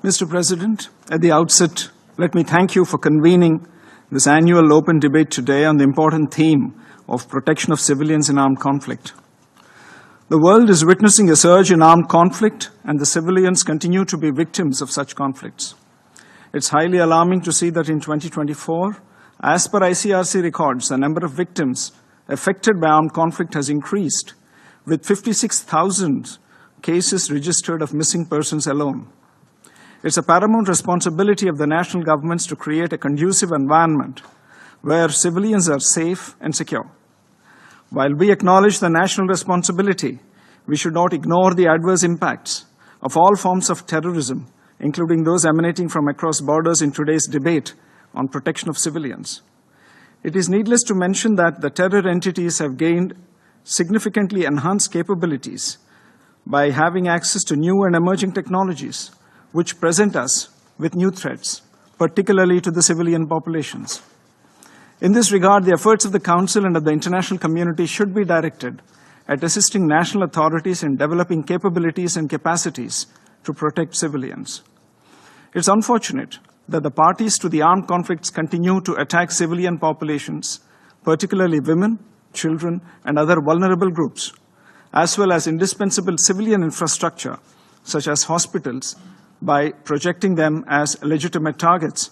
Mr. President, at the outset, let me thank you for convening this annual open debate today on the important theme of protection of civilians in armed conflict. The world is witnessing a surge in armed conflict, and the civilians continue to be victims of such conflicts. It's highly alarming to see that in 2024, as per ICRC records, the number of victims affected by armed conflict has increased, with 56,000 cases registered of missing persons alone. It's a paramount responsibility of the national governments to create a conducive environment where civilians are safe and secure. While we acknowledge the national responsibility, we should not ignore the adverse impacts of all forms of terrorism, including those emanating from across borders in today's debate on protection of civilians. It is needless to mention that the terror entities have gained significantly enhanced capabilities by having access to new and emerging technologies, which present us with new threats, particularly to the civilian populations. In this regard, the efforts of the Council and of the international community should be directed at assisting national authorities in developing capabilities and capacities to protect civilians. It's unfortunate that the parties to the armed conflicts continue to attack civilian populations, particularly women, children, and other vulnerable groups, as well as indispensable civilian infrastructure, such as hospitals, by projecting them as legitimate targets.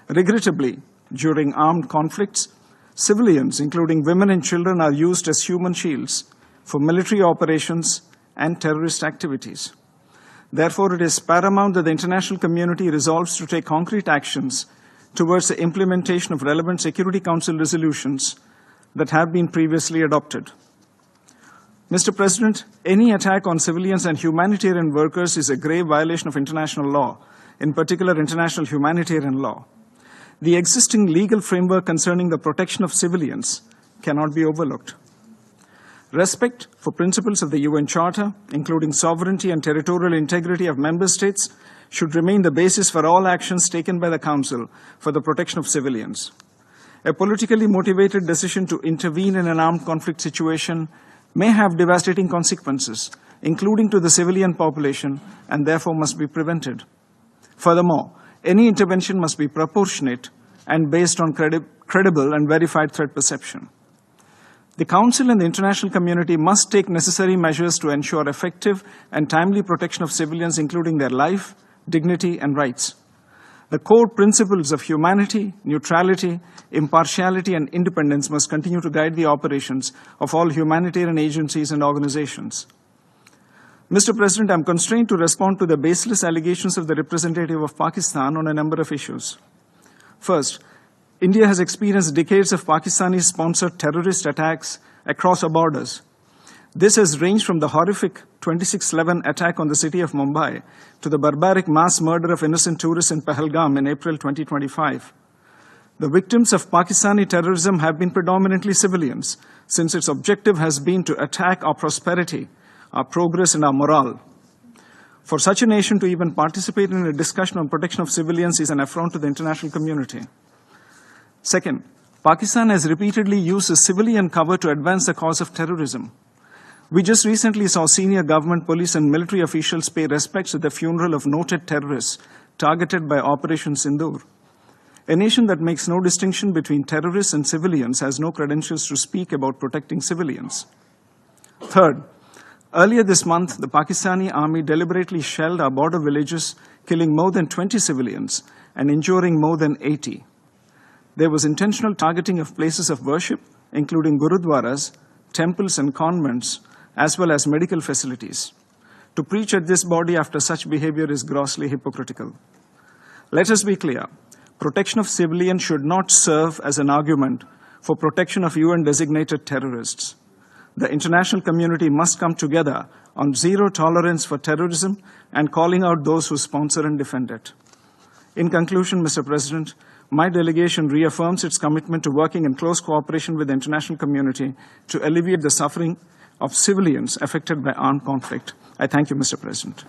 Regrettably, during armed conflicts, civilians, including women and children, are used as human shields for military operations and terrorist activities. Therefore, it is paramount that the international community resolves to take concrete actions towards the implementation of relevant Security Council resolutions that have been previously adopted. Mr. President, any attack on civilians and humanitarian workers is a grave violation of international law, in particular international humanitarian law. The existing legal framework concerning the protection of civilians cannot be overlooked. Respect for principles of the UN Charter, including sovereignty and territorial integrity of member states, should remain the basis for all actions taken by the Council for the protection of civilians. A politically motivated decision to intervene in an armed conflict situation may have devastating consequences, including to the civilian population, and therefore must be prevented. Furthermore, any intervention must be proportionate and based on credible and verified threat perception. The Council and the international community must take necessary measures to ensure effective and timely protection of civilians, including their life, dignity, and rights. The core principles of humanity, neutrality, impartiality, and independence must continue to guide the operations of all humanitarian agencies and organizations. Mr. President, I am constrained to respond to the baseless allegations of the representative of Pakistan on a number of issues. First, India has experienced decades of Pakistani-sponsored terrorist attacks across our borders. This has ranged from the horrific 26/11 attack on the city of Mumbai to the barbaric mass murder of innocent tourists in Pahalgam in April 2025. The victims of Pakistani terrorism have been predominantly civilians, since its objective has been to attack our prosperity, our progress, and our morale. For such a nation to even participate in a discussion on protection of civilians is an affront to the international community. Second, Pakistan has repeatedly used the civilian cover to advance the cause of terrorism. We just recently saw senior government, police, and military officials pay respects at the funeral of noted terrorists targeted by Operation Sindoor. A nation that makes no distinction between terrorists and civilians has no credentials to speak about protecting civilians. Third, earlier this month, the Pakistani army deliberately shelled our border villages, killing more than 20 civilians and injuring more than 80. There was intentional targeting of places of worship, including gurudwaras, temples, and convents, as well as medical facilities. To preach at this body after such behavior is grossly hypocritical. Let us be clear. Protection of civilians should not serve as an argument for protection of UN-designated terrorists. The international community must come together on zero tolerance for terrorism and calling out those who sponsor and defend it. In conclusion, Mr. President, my delegation reaffirms its commitment to working in close cooperation with the international community to alleviate the suffering of civilians affected by armed conflict. I thank you, Mr. President.